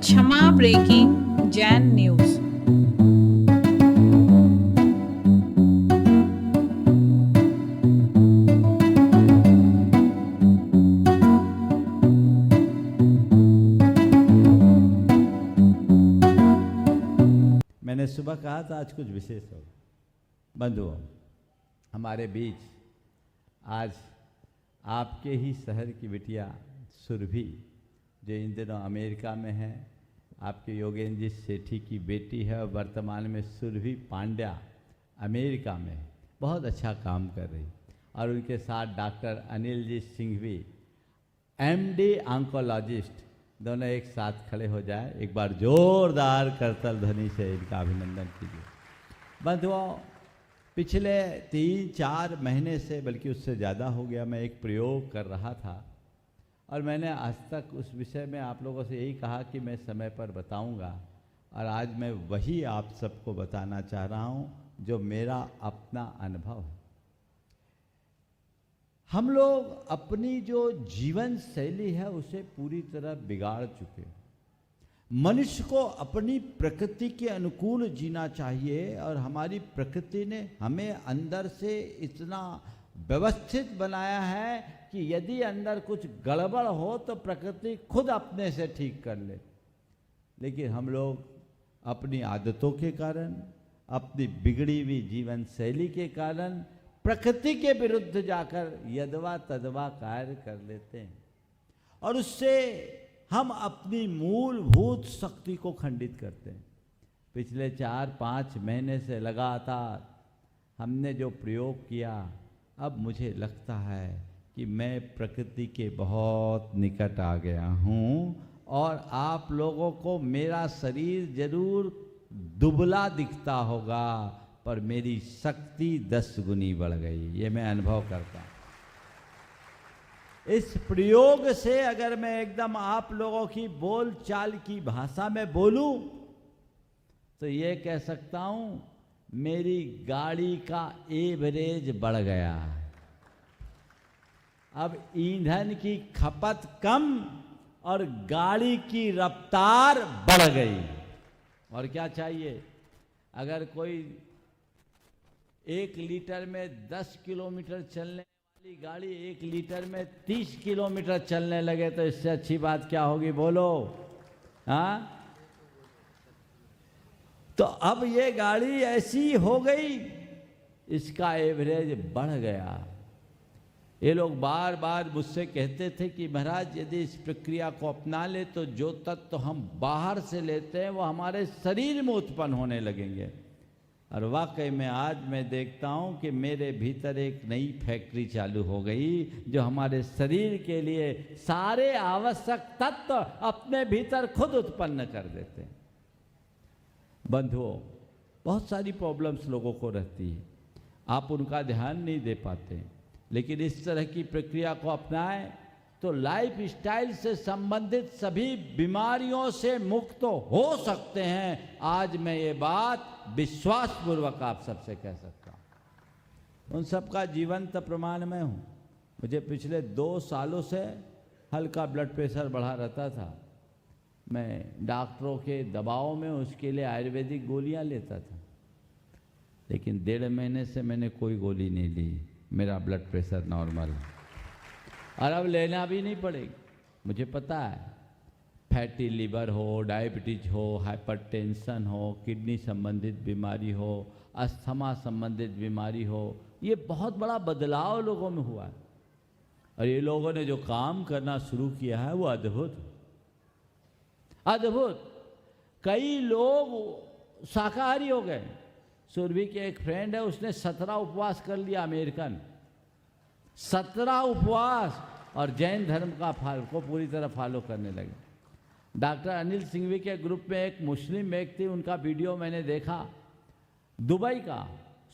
क्षमा breaking Jain news. मैंने सुबह कहा था आज कुछ विशेष होगा। बंधुओं, हमारे बीच आज आपके ही शहर की बिटिया सुरभि, जो इन दिनों अमेरिका में है, आपके योगेंद्र जी सेठी की बेटी है और वर्तमान में सुरभि पांड्या अमेरिका में है, बहुत अच्छा काम कर रही। और उनके साथ doctor Anil ji Singhvi, MD oncologist, दोनों एक साथ खड़े हो जाए। एक बार जोरदार करतल ध्वनि से इनका अभिनंदन कीजिए। बंधुओं, पिछले 3-4 महीने से, बल्कि उससे ज़्यादा हो गया, मैं एक प्रयोग कर रहा था और मैंने आज तक उस विषय में आप लोगों से यही कहा कि मैं समय पर बताऊंगा, और आज मैं वही आप सबको बताना चाह रहा हूं जो मेरा अपना अनुभव है। हम लोग अपनी जो जीवन शैली है उसे पूरी तरह बिगाड़ चुके। मनुष्य को अपनी प्रकृति के अनुकूल जीना चाहिए, और हमारी प्रकृति ने हमें अंदर से इतना व्यवस्थित बनाया है कि यदि अंदर कुछ गड़बड़ हो तो प्रकृति खुद अपने से ठीक कर ले। लेकिन हम लोग अपनी आदतों के कारण, अपनी बिगड़ी हुई जीवन शैली के कारण प्रकृति के विरुद्ध जाकर यदवा तदवा कार्य कर लेते हैं, और उससे हम अपनी मूलभूत शक्ति को खंडित करते हैं। पिछले 4-5 महीने से लगातार हमने जो प्रयोग किया, अब मुझे लगता है कि मैं प्रकृति के बहुत निकट आ गया हूँ, और आप लोगों को मेरा शरीर जरूर दुबला दिखता होगा, पर मेरी शक्ति 10 गुनी बढ़ गई, ये मैं अनुभव करता हूँ। इस प्रयोग से अगर मैं एकदम आप लोगों की बोल चाल की भाषा में बोलूं तो ये कह सकता हूं, मेरी गाड़ी का एवरेज बढ़ गया। अब ईंधन की खपत कम और गाड़ी की रफ्तार बढ़ गई। और क्या चाहिए? अगर कोई 1 लीटर में 10 किलोमीटर चलने वाली गाड़ी 1 लीटर में 30 किलोमीटर चलने लगे तो इससे अच्छी बात क्या होगी, बोलो? हाँ, तो अब ये गाड़ी ऐसी हो गई, इसका एवरेज बढ़ गया। ये लोग बार बार मुझसे कहते थे कि महाराज, यदि इस प्रक्रिया को अपना ले तो जो तत्व हम बाहर से लेते हैं वो हमारे शरीर में उत्पन्न होने लगेंगे। और वाकई में आज मैं देखता हूँ कि मेरे भीतर एक नई फैक्ट्री चालू हो गई, जो हमारे शरीर के लिए सारे आवश्यक तत्व अपने भीतर खुद उत्पन्न कर देते हैं। बंधुओं, बहुत सारी प्रॉब्लम्स लोगों को रहती है, आप उनका ध्यान नहीं दे पाते, लेकिन इस तरह की प्रक्रिया को अपनाएं तो लाइफ स्टाइल से संबंधित सभी बीमारियों से मुक्त तो हो सकते हैं। आज मैं ये बात विश्वासपूर्वक आप सबसे कह सकता हूँ। उन सबका जीवंत प्रमाण मैं हूँ। मुझे पिछले 2 सालों से हल्का ब्लड प्रेशर बढ़ा रहता था। मैं डॉक्टरों के दबाव में उसके लिए आयुर्वेदिक गोलियाँ लेता था, लेकिन 1.5 महीने से मैंने कोई गोली नहीं ली। मेरा ब्लड प्रेशर नॉर्मल है, और अब लेना भी नहीं पड़ेगी। मुझे पता है, फैटी लीवर हो, डायबिटीज हो, हाइपरटेंशन हो, किडनी संबंधित बीमारी हो, अस्थमा संबंधित बीमारी हो, ये बहुत बड़ा बदलाव लोगों में हुआ है। और ये लोगों ने जो काम करना शुरू किया है वो अद्भुत अद्भुत। कई लोग शाकाहारी हो गए। सुरभि के एक फ्रेंड है, उसने 17 उपवास कर लिया, अमेरिकन 17 उपवास, और जैन धर्म का को पूरी तरह फॉलो करने लगे। डॉक्टर अनिल सिंघवी के ग्रुप में एक मुस्लिम व्यक्ति, उनका वीडियो मैंने देखा, दुबई का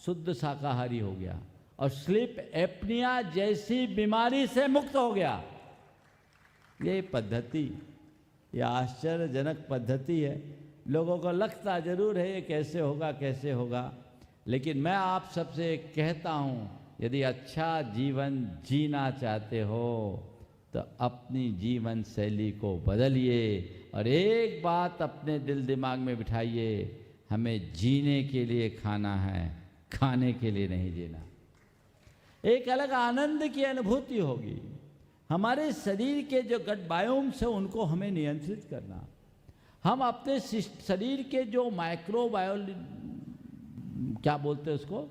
शुद्ध शाकाहारी हो गया और स्लीप एपनिया जैसी बीमारी से मुक्त हो गया। ये पद्धति, ये आश्चर्यजनक पद्धति है। लोगों को लगता जरूर है ये कैसे होगा, लेकिन मैं आप सबसे कहता हूँ, यदि अच्छा जीवन जीना चाहते हो तो अपनी जीवन शैली को बदलिए और एक बात अपने दिल दिमाग में बिठाइए, हमें जीने के लिए खाना है, खाने के लिए नहीं जीना। एक अलग आनंद की अनुभूति होगी। हमारे शरीर के जो गट बायोम्स है उनको हमें नियंत्रित करना, हम अपने शरीर के जो माइक्रोबायोल क्या बोलते हैं उसको,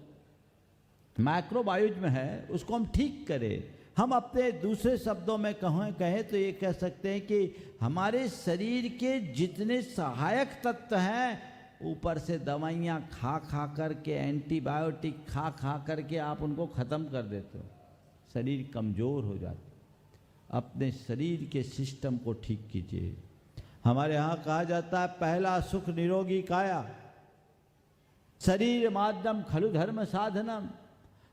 माइक्रोबायोज में है, उसको हम ठीक करें। हम अपने दूसरे शब्दों में कहें तो ये कह सकते हैं कि हमारे शरीर के जितने सहायक तत्व हैं, ऊपर से दवाइयाँ खा खा करके, एंटीबायोटिक खा खा करके आप उनको ख़त्म कर देते हो, शरीर कमज़ोर हो जाता है। अपने शरीर के सिस्टम को ठीक कीजिए। हमारे यहाँ कहा जाता है पहला सुख निरोगी काया, शरीर माध्यम खलु धर्म साधनम।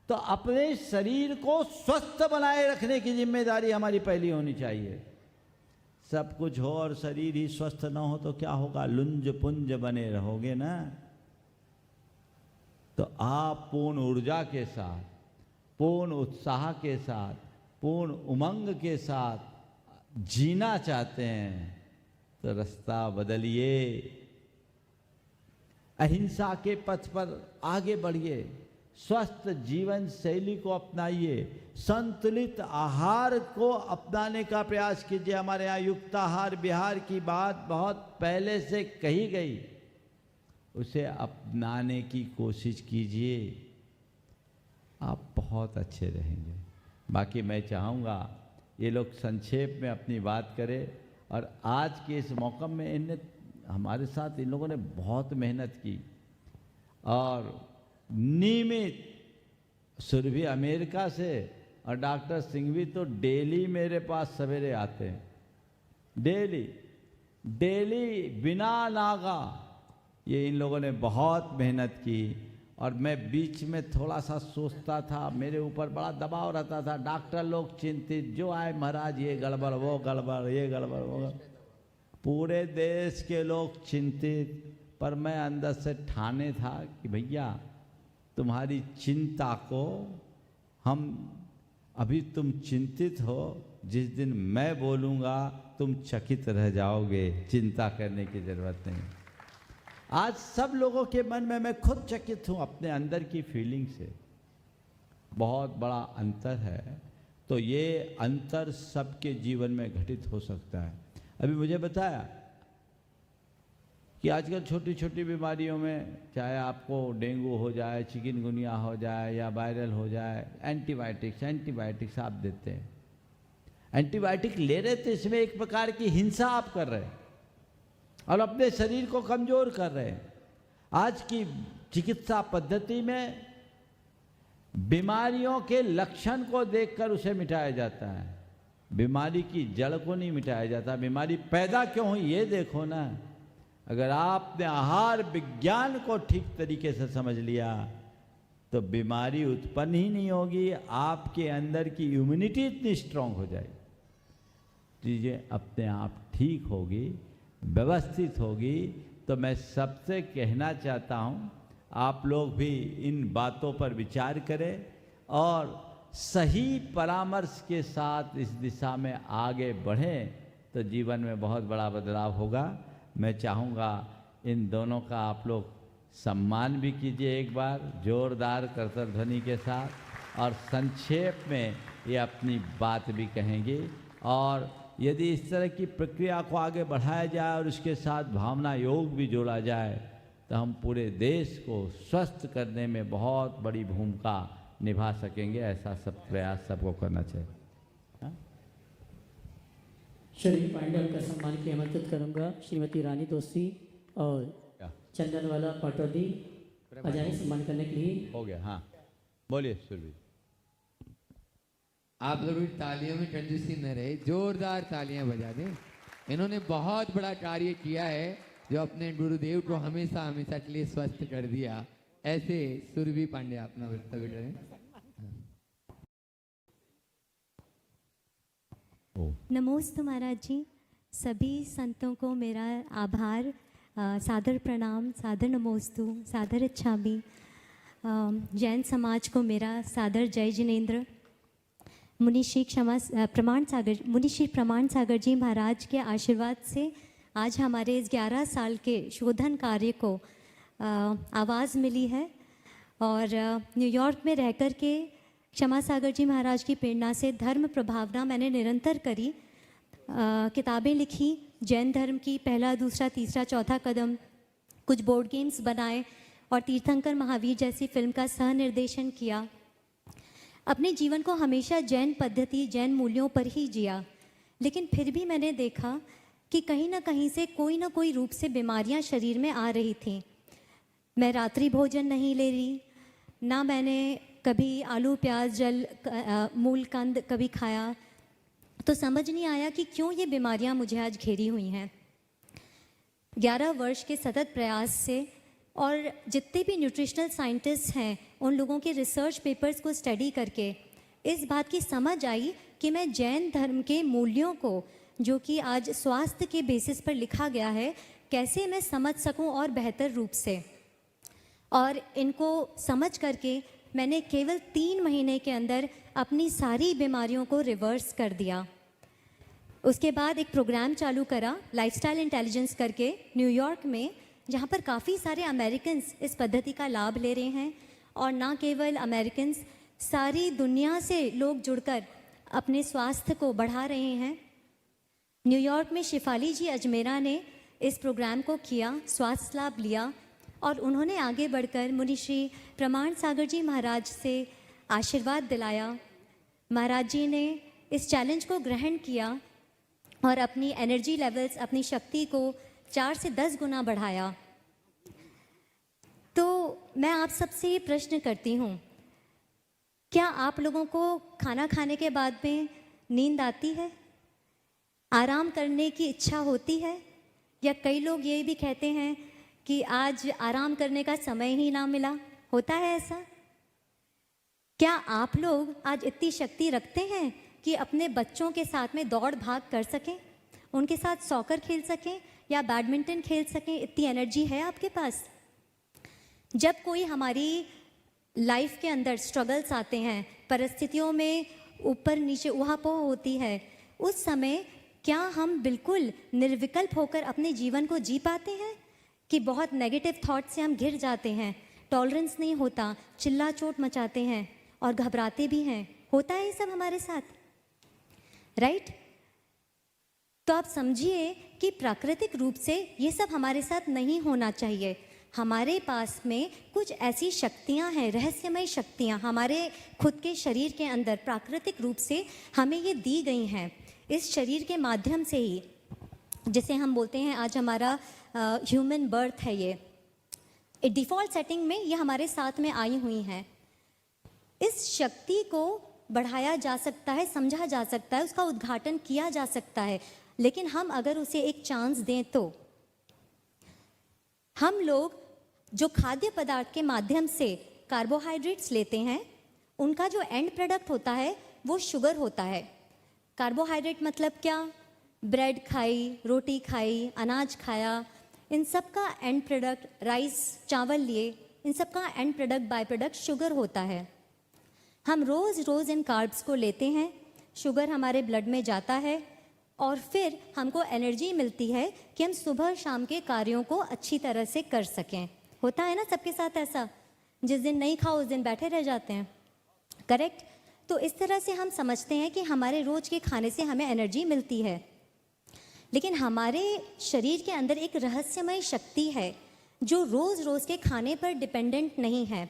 तो अपने शरीर को स्वस्थ बनाए रखने की जिम्मेदारी हमारी पहली होनी चाहिए। सब कुछ हो और शरीर ही स्वस्थ ना हो तो क्या होगा, लुंज पुंज बने रहोगे ना। तो आप पूर्ण ऊर्जा के साथ, पूर्ण उत्साह के साथ, पूर्ण उमंग के साथ जीना चाहते हैं तो रास्ता बदलिए, अहिंसा के पथ पर आगे बढ़िए, स्वस्थ जीवन शैली को अपनाइए, संतुलित आहार को अपनाने का प्रयास कीजिए। हमारे यहाँ युक्ताहार विहार की बात बहुत पहले से कही गई, उसे अपनाने की कोशिश कीजिए, आप बहुत अच्छे रहेंगे। बाकी मैं चाहूँगा ये लोग संक्षेप में अपनी बात करें। और आज के इस मौका में इन्हें हमारे साथ इन लोगों ने बहुत मेहनत की और नियमित, सुरभि अमेरिका से और डॉक्टर सिंघवी तो डेली मेरे पास सवेरे आते हैं, डेली बिना नागा। ये इन लोगों ने बहुत मेहनत की और मैं बीच में थोड़ा सा सोचता था, मेरे ऊपर बड़ा दबाव रहता था, डॉक्टर लोग चिंतित, जो आए महाराज ये गड़बड़ वो गड़बड़, ये गड़बड़ वो गड़बड़, पूरे देश के लोग चिंतित। पर मैं अंदर से ठाने था कि भैया तुम्हारी चिंता को हम, अभी तुम चिंतित हो, जिस दिन मैं बोलूँगा तुम चकित रह जाओगे, चिंता करने की ज़रूरत नहीं। आज सब लोगों के मन में मैं खुद चकित हूँ अपने अंदर की फीलिंग से, बहुत बड़ा अंतर है। तो ये अंतर सबके जीवन में घटित हो सकता है। अभी मुझे बताया कि आजकल छोटी छोटी बीमारियों में, चाहे आपको डेंगू हो जाए, चिकनगुनिया हो जाए या वायरल हो जाए, एंटीबायोटिक्स आप देते हैं। एंटीबायोटिक ले रहे थे, इसमें एक प्रकार की हिंसा आप कर रहे हैं और अपने शरीर को कमज़ोर कर रहे हैं। आज की चिकित्सा पद्धति में बीमारियों के लक्षण को देखकर उसे मिटाया जाता है, बीमारी की जड़ को नहीं मिटाया जाता। बीमारी पैदा क्यों हुई ये देखो ना। अगर आपने आहार विज्ञान को ठीक तरीके से समझ लिया तो बीमारी उत्पन्न ही नहीं होगी, आपके अंदर की इम्यूनिटी इतनी स्ट्रांग हो जाएगी, चीज़ें अपने आप ठीक होगी, व्यवस्थित होगी। तो मैं सबसे कहना चाहता हूँ आप लोग भी इन बातों पर विचार करें और सही परामर्श के साथ इस दिशा में आगे बढ़ें तो जीवन में बहुत बड़ा बदलाव होगा। मैं चाहूँगा इन दोनों का आप लोग सम्मान भी कीजिए एक बार जोरदार करतल ध्वनि के साथ, और संक्षेप में ये अपनी बात भी कहेंगे। और यदि इस तरह की प्रक्रिया को आगे बढ़ाया जाए और उसके साथ भावना योग भी जोड़ा जाए तो हम पूरे देश को स्वस्थ करने में बहुत बड़ी भूमिका निभा सकेंगे। ऐसा सब प्रयास सबको करना चाहिए। शरीफ पांडल का सम्मान की आमंत्रित करूंगा श्रीमती रानी दोषी और चंदनवाला पटौदी अजाई सम्मान करने के लिए। हो गया, हाँ बोलिए सुरभि। आप जरूर तालियों में कंजूसी न रहे, जोरदार तालियां बजा दें। इन्होंने बहुत बड़ा कार्य किया है जो अपने गुरुदेव को हमेशा हमेशा के लिए स्वस्थ कर दिया। ऐसे सुरभि पांडे अपना वक्तव्य करें। नमोस्तु महाराज जी, सभी संतों को मेरा आभार, सादर प्रणाम, सादर नमोस्तु, सादर इच्छामि। जैन समाज को मेरा सादर जय जिनेन्द्र। मुनिश्री प्रमाण सागर जी महाराज के आशीर्वाद से आज हमारे इस 11 साल के शोधन कार्य को आवाज़ मिली है। और न्यूयॉर्क में रह कर के क्षमा सागर जी महाराज की प्रेरणा से धर्म प्रभावना मैंने निरंतर करी, किताबें लिखी जैन धर्म की, पहला, दूसरा, तीसरा, चौथा कदम, कुछ बोर्ड गेम्स बनाए और तीर्थंकर महावीर जैसी फिल्म का सह निर्देशन किया। अपने जीवन को हमेशा जैन पद्धति, जैन मूल्यों पर ही जिया, लेकिन फिर भी मैंने देखा कि कहीं ना कहीं से कोई ना कोई रूप से बीमारियां शरीर में आ रही थीं। मैं रात्रि भोजन नहीं ले रही, ना मैंने कभी आलू प्याज जल मूल कंद कभी खाया, तो समझ नहीं आया कि क्यों ये बीमारियां मुझे आज घेरी हुई हैं। 11 वर्ष के सतत प्रयास से और जितने भी न्यूट्रिशनल साइंटिस्ट हैं उन लोगों के रिसर्च पेपर्स को स्टडी करके इस बात की समझ आई कि मैं जैन धर्म के मूल्यों को, जो कि आज स्वास्थ्य के बेसिस पर लिखा गया है, कैसे मैं समझ सकूं और बेहतर रूप से। और इनको समझ करके मैंने केवल 3 महीने के अंदर अपनी सारी बीमारियों को रिवर्स कर दिया। उसके बाद एक प्रोग्राम चालू करा लाइफस्टाइल इंटेलिजेंस करके न्यूयॉर्क में, जहाँ पर काफ़ी सारे अमेरिकन्स इस पद्धति का लाभ ले रहे हैं। और ना केवल अमेरिकन्स, सारी दुनिया से लोग जुड़कर अपने स्वास्थ्य को बढ़ा रहे हैं। न्यूयॉर्क में शिफाली जी अजमेरा ने इस प्रोग्राम को किया, स्वास्थ्य लाभ लिया और उन्होंने आगे बढ़कर मुनिश्री प्रमाण सागर जी महाराज से आशीर्वाद दिलाया। महाराज जी ने इस चैलेंज को ग्रहण किया और अपनी एनर्जी लेवल्स, अपनी शक्ति को 4 से 10 गुना बढ़ाया। तो मैं आप सबसे ये प्रश्न करती हूँ, क्या आप लोगों को खाना खाने के बाद में नींद आती है? आराम करने की इच्छा होती है? या कई लोग ये भी कहते हैं कि आज आराम करने का समय ही ना मिला, होता है ऐसा? क्या आप लोग आज इतनी शक्ति रखते हैं कि अपने बच्चों के साथ में दौड़ भाग कर सकें, उनके साथ सॉकर खेल सकें या बैडमिंटन खेल सकें? इतनी एनर्जी है आपके पास? जब कोई हमारी लाइफ के अंदर स्ट्रगल्स आते हैं, परिस्थितियों में ऊपर नीचे उहापोह होती है, उस समय क्या हम बिल्कुल निर्विकल्प होकर अपने जीवन को जी पाते हैं कि बहुत नेगेटिव थॉट से हम घिर जाते हैं, टॉलरेंस नहीं होता, चिल्ला चोट मचाते हैं और घबराते भी हैं? होता है ये सब हमारे साथ, राइट? तो आप समझिए कि प्राकृतिक रूप से ये सब हमारे साथ नहीं होना चाहिए। हमारे पास में कुछ ऐसी शक्तियां हैं, रहस्यमय शक्तियां हमारे खुद के शरीर के अंदर प्राकृतिक रूप से हमें ये दी गई हैं। इस शरीर के माध्यम से ही, जिसे हम बोलते हैं आज हमारा ह्यूमन बर्थ है, ये डिफ़ॉल्ट सेटिंग में ये हमारे साथ में आई हुई हैं। इस शक्ति को बढ़ाया जा सकता है, समझा जा सकता है, उसका उद्घाटन किया जा सकता है, लेकिन हम अगर उसे एक चांस दें तो। हम लोग जो खाद्य पदार्थ के माध्यम से कार्बोहाइड्रेट्स लेते हैं, उनका जो एंड प्रोडक्ट होता है वो शुगर होता है। कार्बोहाइड्रेट मतलब क्या? ब्रेड खाई, रोटी खाई, अनाज खाया, इन सब का एंड प्रोडक्ट, राइस, चावल लिए, इन सब का and product, by product sugar होता है। हम रोज़ इन कार्ब्स को लेते हैं, शुगर हमारे ब्लड में जाता है और फिर हमको एनर्जी मिलती है कि हम सुबह शाम के कार्यों को अच्छी तरह से कर सकें। होता है ना सबके साथ ऐसा? जिस दिन नहीं खाओ उस दिन बैठे रह जाते हैं, करेक्ट? तो इस तरह से हम समझते हैं कि हमारे रोज़ के खाने से हमें एनर्जी मिलती है, लेकिन हमारे शरीर के अंदर एक रहस्यमय शक्ति है जो रोज़ के खाने पर डिपेंडेंट नहीं है।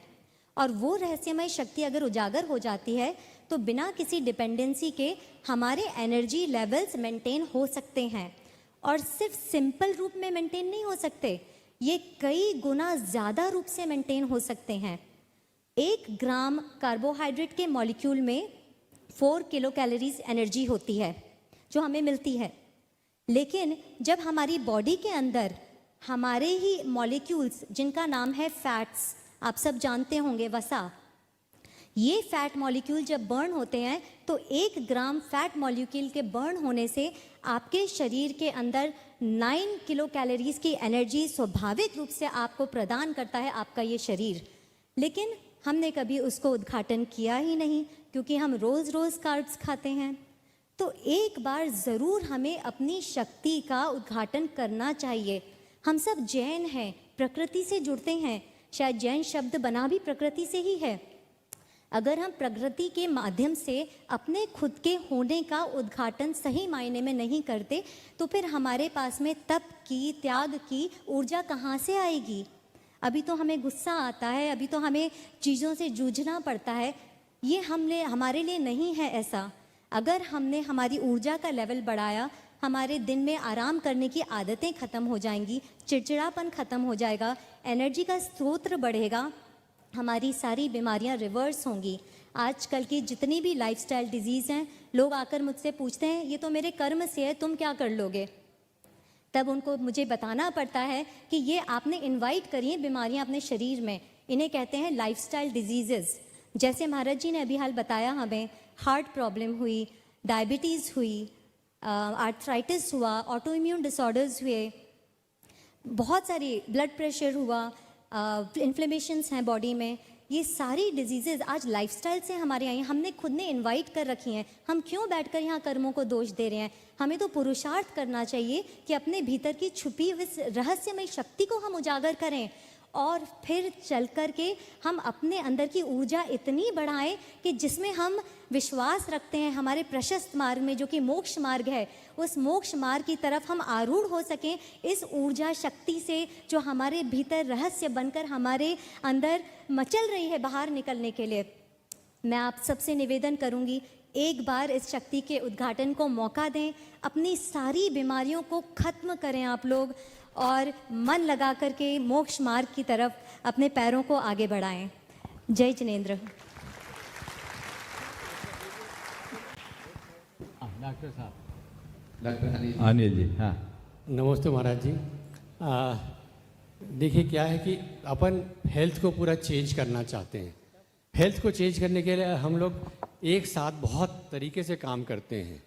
और वो रहस्यमय शक्ति अगर उजागर हो जाती है तो बिना किसी डिपेंडेंसी के हमारे एनर्जी लेवल्स मेंटेन हो सकते हैं। और सिर्फ सिंपल रूप में मेंटेन नहीं हो सकते, ये कई गुना ज़्यादा रूप से मेंटेन हो सकते हैं। 1 ग्राम कार्बोहाइड्रेट के मॉलिक्यूल में 4 किलो कैलोरीज एनर्जी होती है जो हमें मिलती है, लेकिन जब हमारी बॉडी के अंदर हमारे ही मॉलिक्यूल्स, जिनका नाम है फैट्स, आप सब जानते होंगे, वसा, ये फैट मॉलिक्यूल जब बर्न होते हैं तो 1 ग्राम फैट मॉलिक्यूल के बर्न होने से आपके शरीर के अंदर 9 किलो कैलोरीज की एनर्जी स्वाभाविक रूप से आपको प्रदान करता है आपका ये शरीर। लेकिन हमने कभी उसको उद्घाटन किया ही नहीं, क्योंकि हम रोज़ कार्ब्स खाते हैं, तो एक बार ज़रूर हमें अपनी शक्ति का उद्घाटन करना चाहिए। हम सब जैन हैं, प्रकृति से जुड़ते हैं, शायद जैन शब्द बना भी प्रकृति से ही है। अगर हम प्रकृति के माध्यम से अपने खुद के होने का उद्घाटन सही मायने में नहीं करते तो फिर हमारे पास में तप की, त्याग की ऊर्जा कहाँ से आएगी? अभी तो हमें गुस्सा आता है, अभी तो हमें चीज़ों से जूझना पड़ता है। ये हमारे लिए नहीं है ऐसा। अगर हमने हमारी ऊर्जा का लेवल बढ़ाया, हमारे दिन में आराम करने की आदतें ख़त्म हो जाएंगी, चिड़चिड़ापन ख़त्म हो जाएगा, एनर्जी का स्रोत बढ़ेगा, हमारी सारी बीमारियां रिवर्स होंगी। आजकल की जितनी भी लाइफस्टाइल डिजीज़ हैं, लोग आकर मुझसे पूछते हैं ये तो मेरे कर्म से है, तुम क्या कर लोगे? तब उनको मुझे बताना पड़ता है कि ये आपने इनवाइट करी हैं बीमारियां अपने शरीर में, इन्हें कहते हैं लाइफस्टाइल डिजीज़ेज़। जैसे महाराज जी ने अभी हाल बताया, हमें हार्ट प्रॉब्लम हुई, डायबिटीज़ हुई, आर्थराइटिस हुआ, ऑटो इम्यून डिसऑर्डर्स हुए, बहुत सारी ब्लड प्रेशर हुआ, इन्फ्लेमेशंस हैं बॉडी में। ये सारी डिजीज़ेज़ आज लाइफस्टाइल से हमारे यहाँ हमने खुद ने इनवाइट कर रखी हैं। हम क्यों बैठकर यहाँ कर्मों को दोष दे रहे हैं? हमें तो पुरुषार्थ करना चाहिए कि अपने भीतर की छुपी हुई रहस्यमय शक्ति को हम उजागर करें और फिर चल कर के हम अपने अंदर की ऊर्जा इतनी बढ़ाएं कि जिसमें हम विश्वास रखते हैं हमारे प्रशस्त मार्ग में, जो कि मोक्ष मार्ग है, उस मोक्ष मार्ग की तरफ हम आरूढ़ हो सकें इस ऊर्जा शक्ति से जो हमारे भीतर रहस्य बनकर हमारे अंदर मचल रही है बाहर निकलने के लिए। मैं आप सबसे निवेदन करूंगी, एक बार इस शक्ति के उद्घाटन को मौका दें, अपनी सारी बीमारियों को खत्म करें आप लोग और मन लगा करके मोक्ष मार्ग की तरफ अपने पैरों को आगे बढ़ाएं। जय जिनेंद्र। डॉक्टर साहब, डॉक्टर अनिल जी। हाँ, नमस्ते महाराज जी। देखिए क्या है कि अपन हेल्थ को पूरा चेंज करना चाहते हैं। हेल्थ को चेंज करने के लिए हम लोग एक साथ बहुत तरीके से काम करते हैं।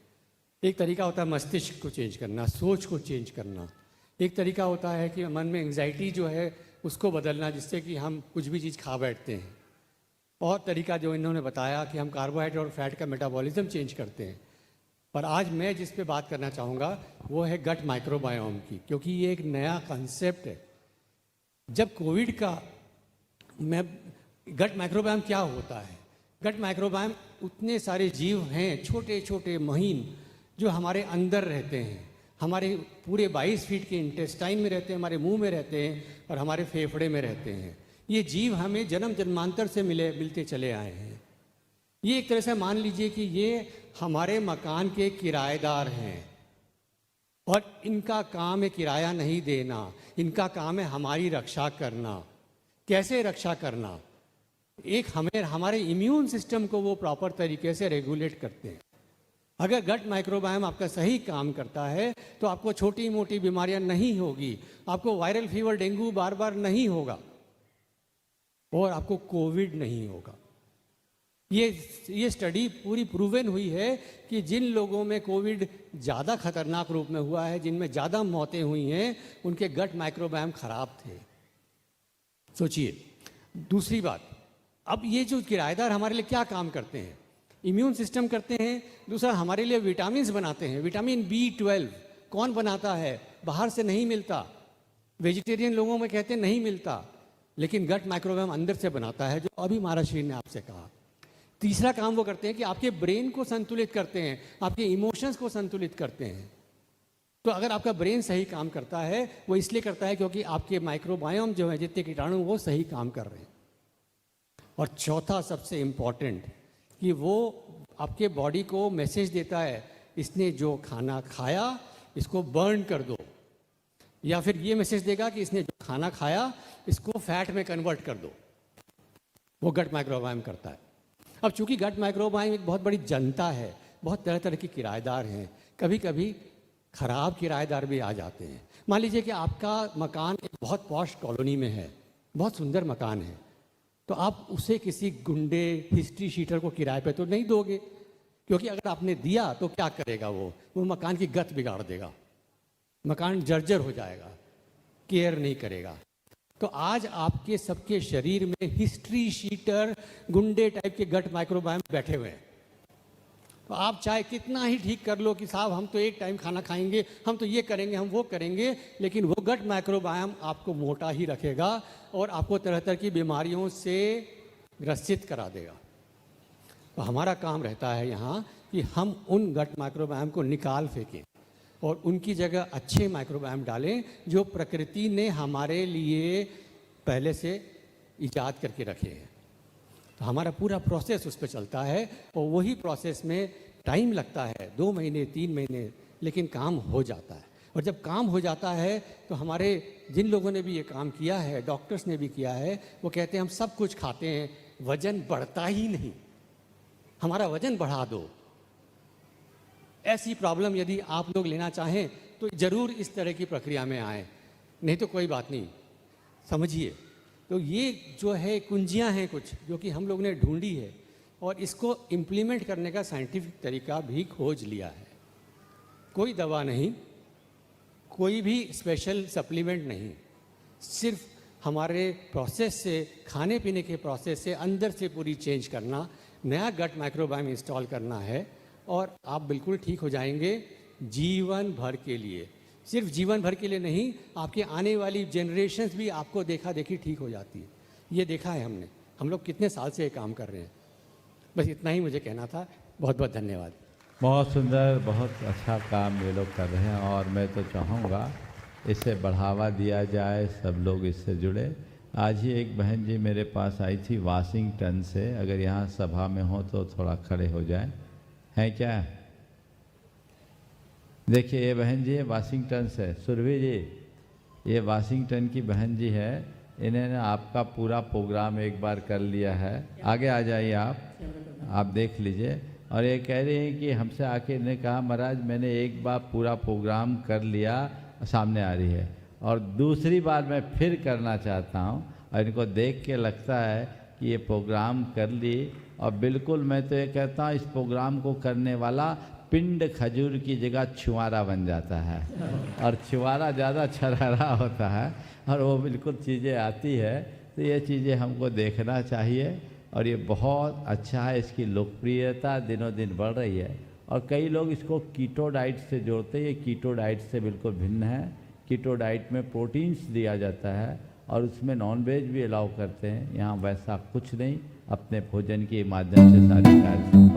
एक तरीका होता है मस्तिष्क को चेंज करना, सोच को चेंज करना। एक तरीका होता है कि मन में एंग्जाइटी जो है उसको बदलना, जिससे कि हम कुछ भी चीज़ खा बैठते हैं। और तरीका जो इन्होंने बताया कि हम कार्बोहाइड्रेट और फैट का मेटाबॉलिज्म चेंज करते हैं। पर आज मैं जिस पे बात करना चाहूँगा वो है गट माइक्रोबायोम की, क्योंकि ये एक नया कंसेप्ट है। जब कोविड का गट माइक्रोबायोम क्या होता है? गट माइक्रोबायोम उतने सारे जीव हैं, छोटे छोटे महीन, जो हमारे अंदर रहते हैं, हमारे पूरे 22 फीट के इंटेस्टाइन में रहते हैं, हमारे मुंह में रहते हैं और हमारे फेफड़े में रहते हैं। ये जीव हमें जन्म जन्मांतर से मिलते चले आए हैं। ये एक तरह से मान लीजिए कि ये हमारे मकान के किराएदार हैं और इनका काम है किराया नहीं देना, इनका काम है हमारी रक्षा करना। कैसे रक्षा करना? एक हमारे इम्यून सिस्टम को वो प्रॉपर तरीके से रेगुलेट करते हैं। अगर गट माइक्रोबायोम आपका सही काम करता है तो आपको छोटी मोटी बीमारियां नहीं होगी, आपको वायरल फीवर, डेंगू बार बार नहीं होगा और आपको कोविड नहीं होगा। ये स्टडी पूरी प्रूवन हुई है कि जिन लोगों में कोविड ज़्यादा खतरनाक रूप में हुआ है, जिनमें ज़्यादा मौतें हुई हैं, उनके गट माइक्रोबायोम खराब थे। सोचिए। दूसरी बात, अब ये जो किराएदार हमारे लिए क्या काम करते हैं? इम्यून सिस्टम करते हैं। दूसरा, हमारे लिए विटामिन्स बनाते हैं। विटामिन B12 कौन बनाता है? बाहर से नहीं मिलता। वेजिटेरियन लोगों में कहते हैं नहीं मिलता, लेकिन गट माइक्रोबायोम अंदर से बनाता है, जो अभी महाराज श्री ने आपसे कहा। तीसरा काम वो करते हैं कि आपके ब्रेन को संतुलित करते हैं, आपके इमोशंस को संतुलित करते हैं। तो अगर आपका ब्रेन सही काम करता है, वो इसलिए करता है क्योंकि आपके माइक्रोबायोम जो है, जितने कीटाणु, वो सही काम कर रहे हैं। और चौथा सबसे इम्पॉर्टेंट, कि वो आपके बॉडी को मैसेज देता है, इसने जो खाना खाया इसको बर्न कर दो, या फिर ये मैसेज देगा कि इसने जो खाना खाया इसको फैट में कन्वर्ट कर दो। वो गट माइक्रोबायोम करता है। अब चूंकि गट माइक्रोबायोम एक बहुत बड़ी जनता है, बहुत तरह तरह के किराएदार हैं, कभी कभी खराब किराएदार भी आ जाते हैं। मान लीजिए कि आपका मकान एक बहुत पॉश कॉलोनी में है, बहुत सुंदर मकान है, तो आप उसे किसी गुंडे, हिस्ट्री शीटर को किराए पे तो नहीं दोगे, क्योंकि अगर आपने दिया तो क्या करेगा? वो मकान की गत बिगाड़ देगा, मकान जर्जर हो जाएगा, केयर नहीं करेगा। तो आज आपके सबके शरीर में हिस्ट्री शीटर, गुंडे टाइप के गट माइक्रोबायोम बैठे हुए हैं। तो आप चाहे कितना ही ठीक कर लो कि साहब हम तो एक टाइम खाना खाएंगे, हम तो ये करेंगे, हम वो करेंगे, लेकिन वो गट माइक्रोबायोम आपको मोटा ही रखेगा और आपको तरह तरह की बीमारियों से ग्रसित करा देगा। तो हमारा काम रहता है यहाँ कि हम उन गट माइक्रोबायोम को निकाल फेंकें और उनकी जगह अच्छे माइक्रोबायोम डालें जो प्रकृति ने हमारे लिए पहले से ईजाद करके रखे हैं। तो हमारा पूरा प्रोसेस उस पर चलता है और वही प्रोसेस में टाइम लगता है, 2 महीने 3 महीने, लेकिन काम हो जाता है। और जब काम हो जाता है तो हमारे जिन लोगों ने भी ये काम किया है, डॉक्टर्स ने भी किया है, वो कहते हैं हम सब कुछ खाते हैं, वजन बढ़ता ही नहीं, हमारा वजन बढ़ा दो। ऐसी प्रॉब्लम यदि आप लोग लेना चाहें तो ज़रूर इस तरह की प्रक्रिया में आएँ, नहीं तो कोई बात नहीं, समझिए। तो ये जो है कुंजियां हैं कुछ जो कि हम लोग ने ढूंढी है और इसको इम्प्लीमेंट करने का साइंटिफिक तरीका भी खोज लिया है। कोई दवा नहीं, कोई भी स्पेशल सप्लीमेंट नहीं, सिर्फ हमारे प्रोसेस से, खाने पीने के प्रोसेस से अंदर से पूरी चेंज करना, नया गट माइक्रोबायोम इंस्टॉल करना है और आप बिल्कुल ठीक हो जाएंगे जीवन भर के लिए। सिर्फ जीवन भर के लिए नहीं, आपके आने वाली जनरेशन्स भी आपको देखा देखी ठीक हो जाती है। ये देखा है हमने, हम लोग कितने साल से ये काम कर रहे हैं। बस इतना ही मुझे कहना था। बहुत बहुत धन्यवाद। बहुत सुंदर, बहुत अच्छा काम ये लोग कर रहे हैं और मैं तो चाहूँगा इसे बढ़ावा दिया जाए, सब लोग इससे जुड़े। आज ही एक बहन जी मेरे पास आई थी वाशिंगटन से, अगर यहाँ सभा में हो तो थोड़ा खड़े हो जाए, हैं क्या? देखिए ये बहन जी है वाशिंगटन से, सुरभि जी, ये वाशिंगटन की बहन जी है। इन्होंने आपका पूरा प्रोग्राम एक बार कर लिया है। आगे आ जाइए आप देख लीजिए। और ये कह रही हैं कि हमसे आके इन्होंने कहा महाराज मैंने एक बार पूरा प्रोग्राम कर लिया, सामने आ रही है, और दूसरी बार मैं फिर करना चाहता हूँ। और इनको देख के लगता है कि ये प्रोग्राम कर ली, और बिल्कुल मैं तो ये कहता हूँ इस प्रोग्राम को करने वाला पिंड खजूर की जगह छुआरा बन जाता है, और छुआरा ज़्यादा छरहरा होता है और वो बिल्कुल चीज़ें आती है। तो ये चीज़ें हमको देखना चाहिए और ये बहुत अच्छा है। इसकी लोकप्रियता दिनों दिन बढ़ रही है और कई लोग इसको कीटो डाइट से जोड़ते हैं। ये कीटो डाइट से बिल्कुल भिन्न है। कीटो डाइट में प्रोटीन्स दिया जाता है और उसमें नॉन वेज भी अलाउ करते हैं। यहाँ वैसा कुछ नहीं, अपने भोजन के माध्यम से सारे कार्य